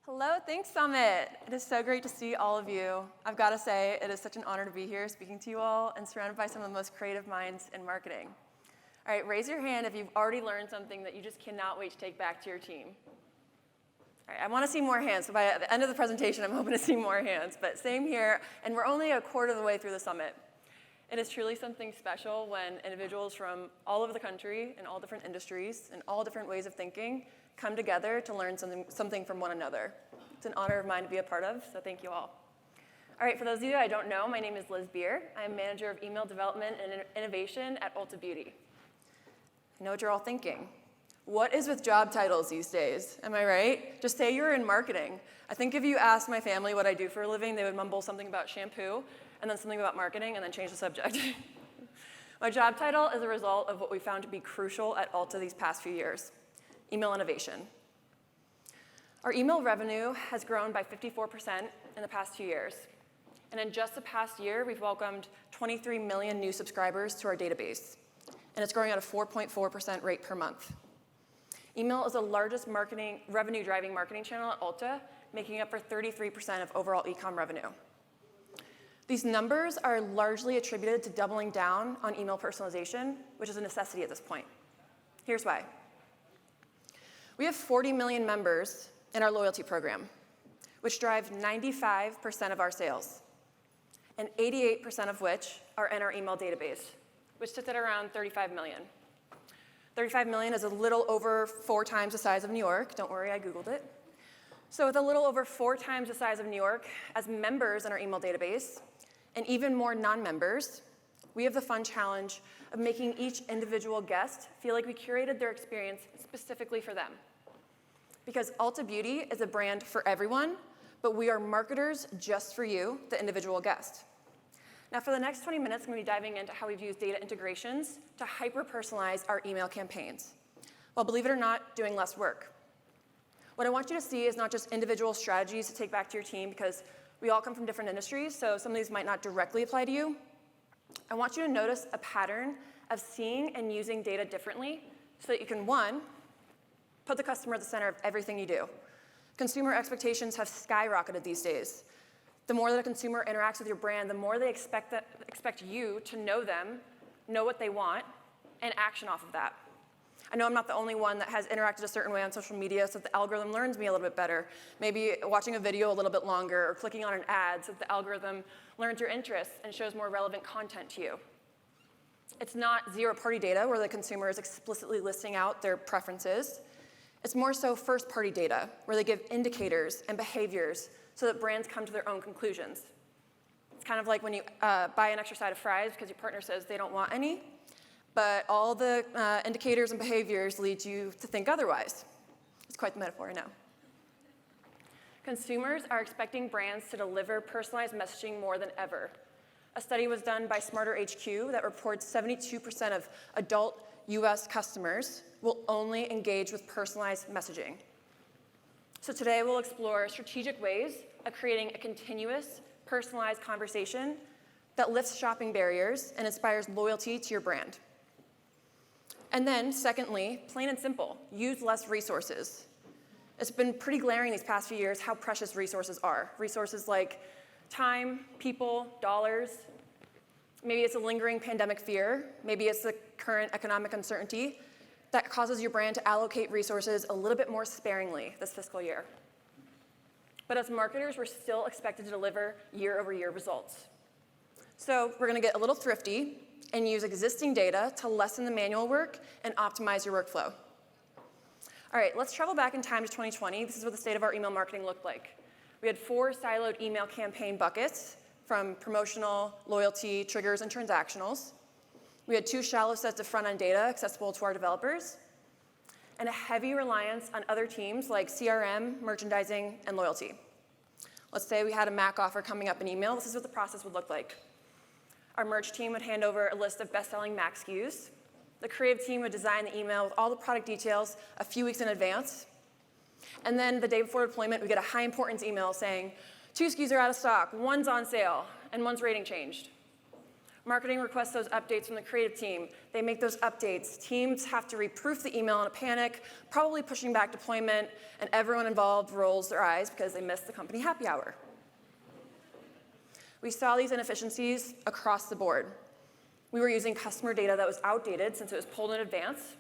Hello, thanks Summit. It is so great to see all of you. I've got to say, it is such an honor to be here speaking to you all and surrounded by some of the most creative minds in marketing. All right, raise your hand if you've already learned something that you just cannot wait to take back to your team. All right, I want to see more hands, so by the end of the presentation, I'm hoping to see more hands, but same here, and we're only a quarter of the way through the summit. It is truly something special when individuals from all over the country in all different industries and all different ways of thinking come together to learn something from one another. It's an honor of mine to be a part of, so thank you all. All right, for those of you I don't know, my name is Liz Beer. I'm manager of email development and innovation at Ulta Beauty. I know what you're all thinking. What is with job titles these days? Am I right? Just say you're in marketing. I think if you asked my family what I do for a living, they would mumble something about shampoo, and then something about marketing, and then change the subject. My job title is a result of what we found to be crucial at Ulta these past few years: email innovation. Our email revenue has grown by 54% in the past 2 years. And in just the past year, we've welcomed 23 million new subscribers to our database. And it's growing at a 4.4% rate per month. Email is the largest revenue-driving marketing channel at Ulta, making up for 33% of overall e-com revenue. These numbers are largely attributed to doubling down on email personalization, which is a necessity at this point. Here's why. We have 40 million members in our loyalty program, which drive 95% of our sales, and 88% of which are in our email database, which sits at around 35 million. 35 million is a little over 4 times the size of New York. Don't worry, I Googled it. So with a little over 4 times the size of New York as members in our email database, and even more non-members, we have the fun challenge of making each individual guest feel like we curated their experience specifically for them. Because Ulta Beauty is a brand for everyone, but we are marketers just for you, the individual guest. Now for the next 20 minutes, I'm going to be diving into how we've used data integrations to hyper-personalize our email campaigns, while, believe it or not, doing less work. What I want you to see is not just individual strategies to take back to your team, because we all come from different industries, so some of these might not directly apply to you. I want you to notice a pattern of seeing and using data differently so that you can, 1, put the customer at the center of everything you do. Consumer expectations have skyrocketed these days. The more that a consumer interacts with your brand, the more they expect you to know them, know what they want, and action off of that. I know I'm not the only one that has interacted a certain way on social media so that the algorithm learns me a little bit better. Maybe watching a video a little bit longer or clicking on an ad so that the algorithm learns your interests and shows more relevant content to you. It's not zero-party data where the consumer is explicitly listing out their preferences. It's more so first-party data where they give indicators and behaviors so that brands come to their own conclusions. It's kind of like when you buy an extra side of fries because your partner says they don't want any, but all the indicators and behaviors lead you to think otherwise. It's quite the metaphor, I know. Consumers are expecting brands to deliver personalized messaging more than ever. A study was done by Smarter HQ that reports 72% of adult US customers will only engage with personalized messaging. So today we'll explore strategic ways of creating a continuous, personalized conversation that lifts shopping barriers and inspires loyalty to your brand. And then, secondly, plain and simple, use less resources. It's been pretty glaring these past few years how precious resources are. Resources like time, people, dollars. Maybe it's a lingering pandemic fear. Maybe it's the current economic uncertainty that causes your brand to allocate resources a little bit more sparingly this fiscal year. But as marketers, we're still expected to deliver year-over-year results. So we're going to get a little thrifty and use existing data to lessen the manual work and optimize your workflow. All right, let's travel back in time to 2020. This is what the state of our email marketing looked like. We had 4 siloed email campaign buckets from promotional, loyalty, triggers, and transactionals. We had 2 shallow sets of front-end data accessible to our developers, and a heavy reliance on other teams like CRM, merchandising, and loyalty. Let's say we had a MAC offer coming up in email. This is what the process would look like. Our merch team would hand over a list of best-selling MAC SKUs. The creative team would design the email with all the product details a few weeks in advance. And then the day before deployment, we get a high-importance email saying, 2 SKUs are out of stock, 1's on sale, and 1's rating changed. Marketing requests those updates from the creative team. They make those updates. Teams have to reproof the email in a panic, probably pushing back deployment, and everyone involved rolls their eyes because they missed the company happy hour. We saw these inefficiencies across the board. We were using customer data that was outdated since it was pulled in advance.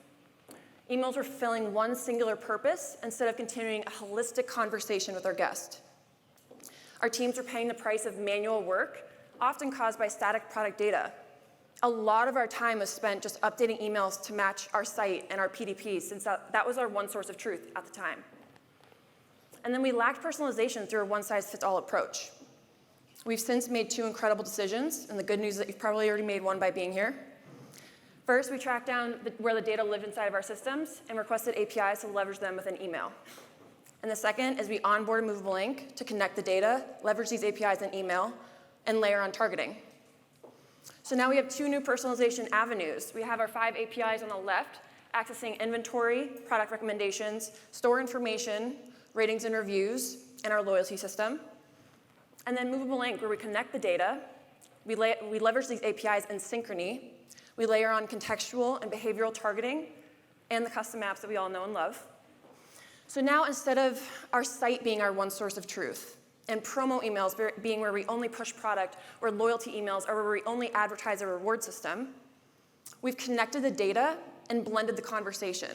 Emails were filling one singular purpose instead of continuing a holistic conversation with our guest. Our teams were paying the price of manual work, often caused by static product data. A lot of our time was spent just updating emails to match our site and our PDPs, since that was our one source of truth at the time. And then we lacked personalization through a one-size-fits-all approach. We've since made 2 incredible decisions, and the good news is that you've probably already made one by being here. First, we tracked down where the data lived inside of our systems and requested APIs to leverage them within email. And the second is we onboard Movable Inc. to connect the data, leverage these APIs in email, and layer on targeting. So now we have 2 new personalization avenues. We have our 5 APIs on the left, accessing inventory, product recommendations, store information, ratings and reviews, and our loyalty system. And then Movable Inc., where we connect the data, we leverage these APIs in synchrony, we layer on contextual and behavioral targeting, and the custom apps that we all know and love. So now instead of our site being our one source of truth, and promo emails being where we only push product, or loyalty emails are where we only advertise a reward system, we've connected the data and blended the conversation.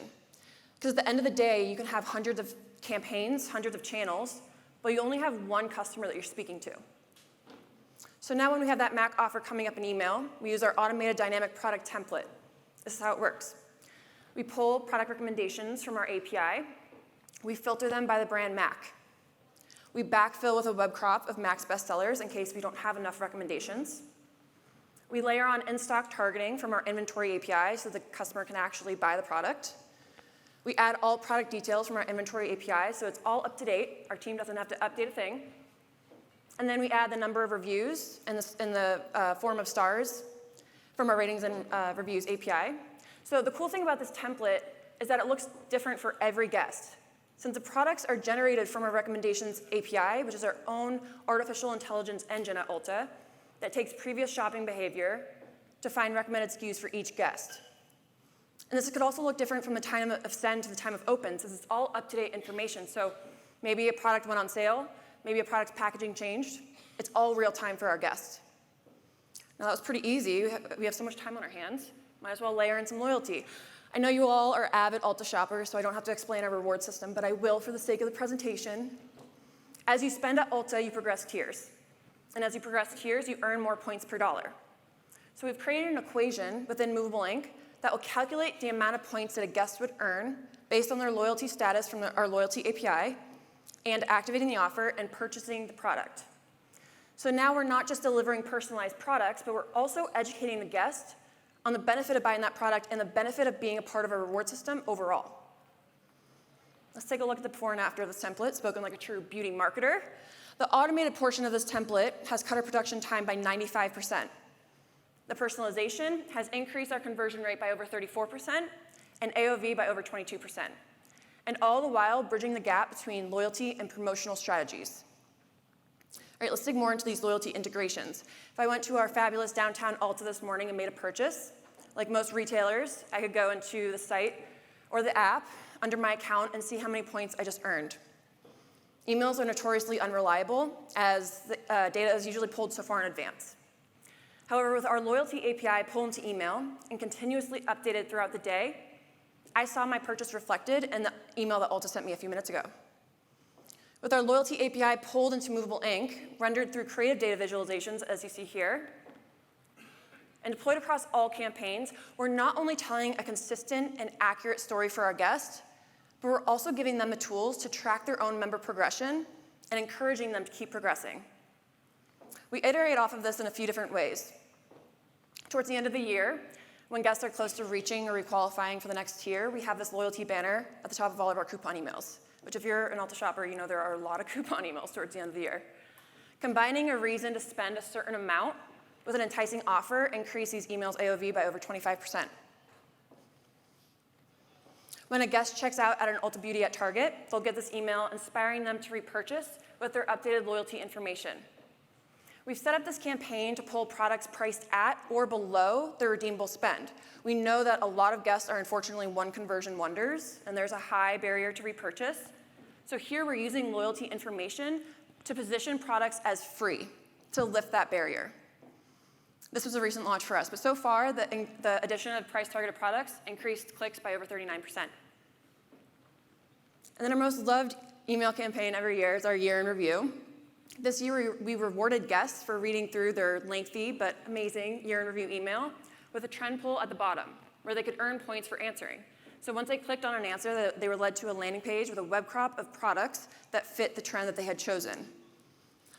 Because at the end of the day, you can have hundreds of campaigns, hundreds of channels, but you only have one customer that you're speaking to. So now when we have that MAC offer coming up in email, we use our automated dynamic product template. This is how it works. We pull product recommendations from our API. We filter them by the brand MAC. We backfill with a web crop of Mac's bestsellers in case we don't have enough recommendations. We layer on in-stock targeting from our inventory API so the customer can actually buy the product. We add all product details from our inventory API so it's all up to date. Our team doesn't have to update a thing. And then we add the number of reviews in the form of stars from our ratings and reviews API. So the cool thing about this template is that it looks different for every guest. Since the products are generated from our recommendations API, which is our own artificial intelligence engine at Ulta that takes previous shopping behavior to find recommended SKUs for each guest. And this could also look different from the time of send to the time of open, since it's all up-to-date information. So maybe a product went on sale, maybe a product's packaging changed. It's all real time for our guests. Now that was pretty easy. We have so much time on our hands. Might as well layer in some loyalty. I know you all are avid Ulta shoppers, so I don't have to explain our reward system, but I will for the sake of the presentation. As you spend at Ulta, you progress tiers. And as you progress tiers, you earn more points per dollar. So we've created an equation within Movable Inc. that will calculate the amount of points that a guest would earn based on their loyalty status from our loyalty API and activating the offer and purchasing the product. So now we're not just delivering personalized products, but we're also educating the guest on the benefit of buying that product and the benefit of being a part of a reward system overall. Let's take a look at the before and after of this template, spoken like a true beauty marketer. The automated portion of this template has cut our production time by 95%. The personalization has increased our conversion rate by over 34% and AOV by over 22%. And all the while bridging the gap between loyalty and promotional strategies. All right, let's dig more into these loyalty integrations. If I went to our fabulous downtown Ulta this morning and made a purchase, like most retailers, I could go into the site or the app under my account and see how many points I just earned. Emails are notoriously unreliable, as the data is usually pulled so far in advance. However, with our loyalty API pulled into email and continuously updated throughout the day, I saw my purchase reflected in the email that Ulta sent me a few minutes ago. With our loyalty API pulled into Movable Inc., rendered through creative data visualizations, as you see here, and deployed across all campaigns, we're not only telling a consistent and accurate story for our guests, but we're also giving them the tools to track their own member progression and encouraging them to keep progressing. We iterate off of this in a few different ways. Towards the end of the year, when guests are close to reaching or requalifying for the next tier, we have this loyalty banner at the top of all of our coupon emails, which if you're an Ulta shopper, you know there are a lot of coupon emails towards the end of the year. Combining a reason to spend a certain amount with an enticing offer increases emails AOV by over 25%. When a guest checks out at an Ulta Beauty at Target, they'll get this email inspiring them to repurchase with their updated loyalty information. We've set up this campaign to pull products priced at or below their redeemable spend. We know that a lot of guests are unfortunately one conversion wonders, and there's a high barrier to repurchase. So here we're using loyalty information to position products as free to lift that barrier. This was a recent launch for us, but so far the addition of price-targeted products increased clicks by over 39%. And then our most loved email campaign every year is our year in review. This year, we rewarded guests for reading through their lengthy but amazing year-in-review email with a trend poll at the bottom, where they could earn points for answering. So once they clicked on an answer, they were led to a landing page with a web crop of products that fit the trend that they had chosen.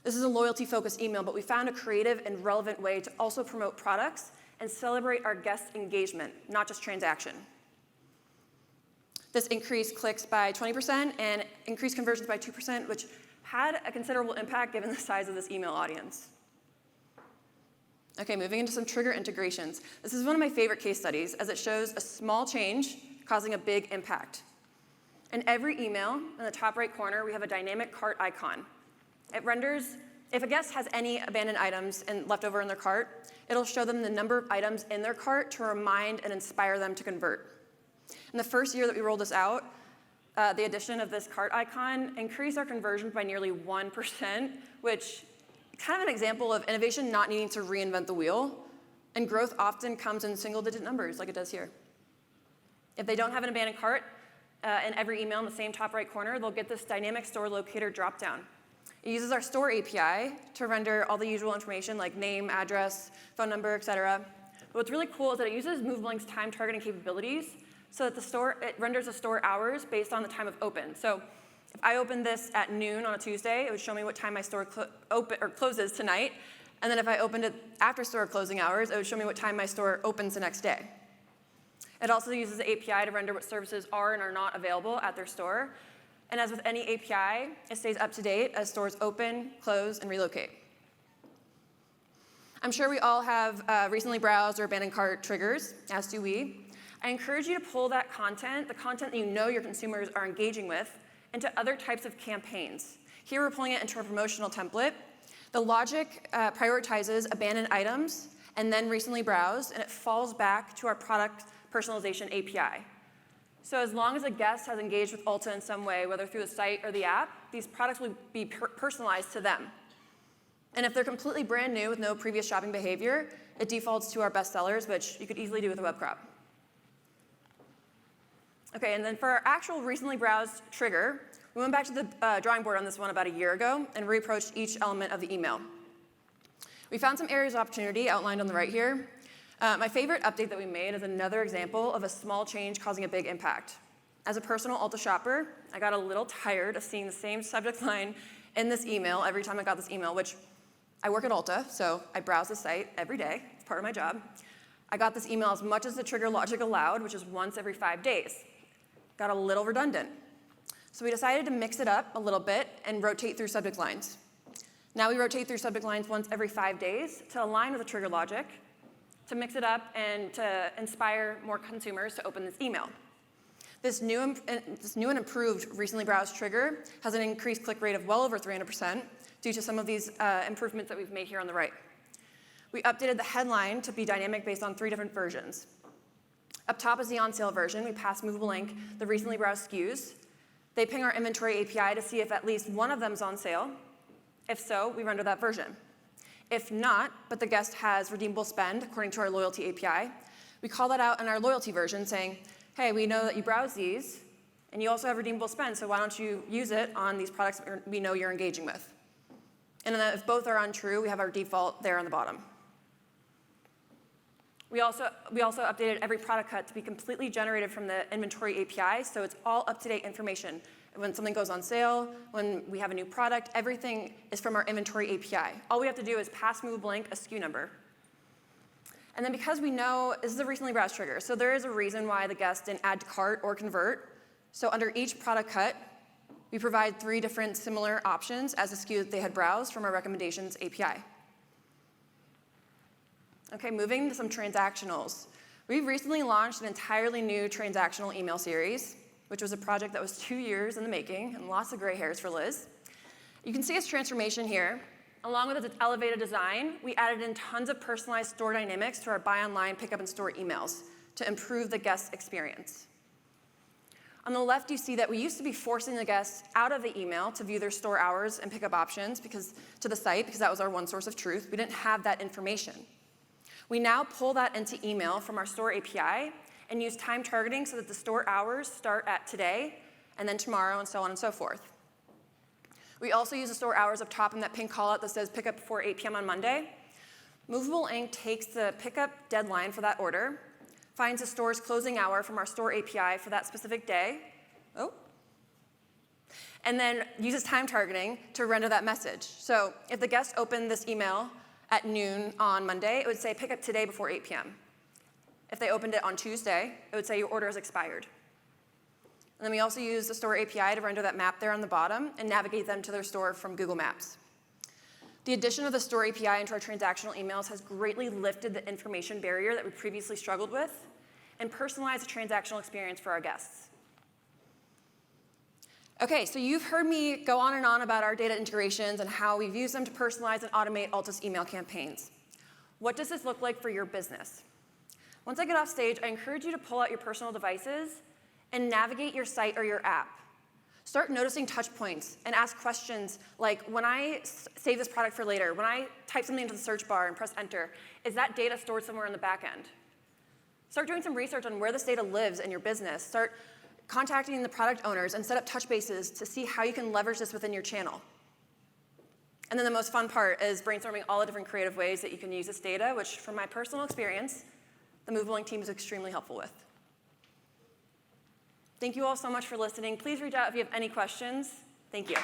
This is a loyalty-focused email, but we found a creative and relevant way to also promote products and celebrate our guest engagement, not just transaction. This increased clicks by 20% and increased conversions by 2%, which had a considerable impact given the size of this email audience. Okay, moving into some trigger integrations. This is one of my favorite case studies as it shows a small change causing a big impact. In every email, in the top right corner, we have a dynamic cart icon. It renders, if a guest has any abandoned items left over in their cart, it'll show them the number of items in their cart to remind and inspire them to convert. In the first year that we rolled this out, the addition of this cart icon increased our conversions by nearly 1%, which kind of an example of innovation not needing to reinvent the wheel, and growth often comes in single-digit numbers like it does here. If they don't have an abandoned cart in every email in the same top right corner, they'll get this dynamic store locator dropdown. It uses our store API to render all the usual information like name, address, phone number, et cetera. But what's really cool is that it uses Movablink's time targeting capabilities so that it renders the store hours based on the time of open. So if I opened this at noon on a Tuesday, it would show me what time my store closes tonight. And then if I opened it after store closing hours, it would show me what time my store opens the next day. It also uses the API to render what services are and are not available at their store. And as with any API, it stays up to date as stores open, close, and relocate. I'm sure we all have recently browsed or abandoned cart triggers, as do we. I encourage you to pull that content, the content that you know your consumers are engaging with, into other types of campaigns. Here we're pulling it into a promotional template. The logic prioritizes abandoned items and then recently browsed, and it falls back to our product personalization API. So as long as a guest has engaged with Ulta in some way, whether through the site or the app, these products will be personalized to them. And if they're completely brand new with no previous shopping behavior, it defaults to our best sellers, which you could easily do with a web crop. Okay, and then for our actual recently browsed trigger, we went back to the drawing board on this one about a year ago and reapproached each element of the email. We found some areas of opportunity outlined on the right here. My favorite update that we made is another example of a small change causing a big impact. As a personal Ulta shopper, I got a little tired of seeing the same subject line in this email every time I got this email, which I work at Ulta, so I browse the site every day. It's part of my job. I got this email as much as the trigger logic allowed, which is once every 5 days. Got a little redundant. So we decided to mix it up a little bit and rotate through subject lines. Now we rotate through subject lines once every 5 days to align with the trigger logic, to mix it up and to inspire more consumers to open this email. This new and improved recently browsed trigger has an increased click rate of well over 300% due to some of these improvements that we've made here on the right. We updated the headline to be dynamic based on 3 different versions. Up top is the on-sale version. We pass Movable the recently browsed SKUs. They ping our inventory API to see if at least one of them is on sale. If so, we render that version. If not, but the guest has redeemable spend according to our loyalty API, we call that out in our loyalty version saying, hey, we know that you browse these, and you also have redeemable spend, so why don't you use it on these products that we know you're engaging with? And then if both are untrue, we have our default there on the bottom. We also updated every product cut to be completely generated from the inventory API, so it's all up-to-date information. When something goes on sale, when we have a new product, everything is from our inventory API. All we have to do is pass Movable a SKU number. And then because we know this is a recently browsed trigger, so there is a reason why the guest didn't add to cart or convert. So under each product cut, we provide 3 different similar options as a SKU that they had browsed from our recommendations API. Okay, moving to some transactionals. We've recently launched an entirely new transactional email series, which was a project that was 2 years in the making and lots of gray hairs for Liz. You can see its transformation here. along with its elevated design, we added in tons of personalized store dynamics to our buy online, pick up in store emails to improve the guest experience. On the left, you see that we used to be forcing the guests out of the email to view their store hours and pickup options to the site because that was our one source of truth. We didn't have that information. We now pull that into email from our store API and use time targeting so that the store hours start at today and then tomorrow and so on and so forth. We also use the store hours up top in that pink callout that says pick up before 8 p.m. on Monday. Movable Inc. takes the pickup deadline for that order, finds the store's closing hour from our store API for that specific day, and then uses time targeting to render that message. So if the guest opened this email at noon on Monday, it would say pick up today before 8 p.m. If they opened it on Tuesday, it would say your order is expired. And then we also use the store API to render that map there on the bottom and navigate them to their store from Google Maps. The addition of the store API into our transactional emails has greatly lifted the information barrier that we previously struggled with and personalized the transactional experience for our guests. Okay, so you've heard me go on and on about our data integrations and how we've used them to personalize and automate Altus email campaigns. What does this look like for your business? Once I get off stage, I encourage you to pull out your personal devices and navigate your site or your app. Start noticing touch points and ask questions like, when I save this product for later, when I type something into the search bar and press enter, is that data stored somewhere in the back end? Start doing some research on where this data lives in your business. Start contacting the product owners and set up touch bases to see how you can leverage this within your channel. And then the most fun part is brainstorming all the different creative ways that you can use this data, which from my personal experience, the Movable team is extremely helpful with. Thank you all so much for listening. Please reach out if you have any questions. Thank you.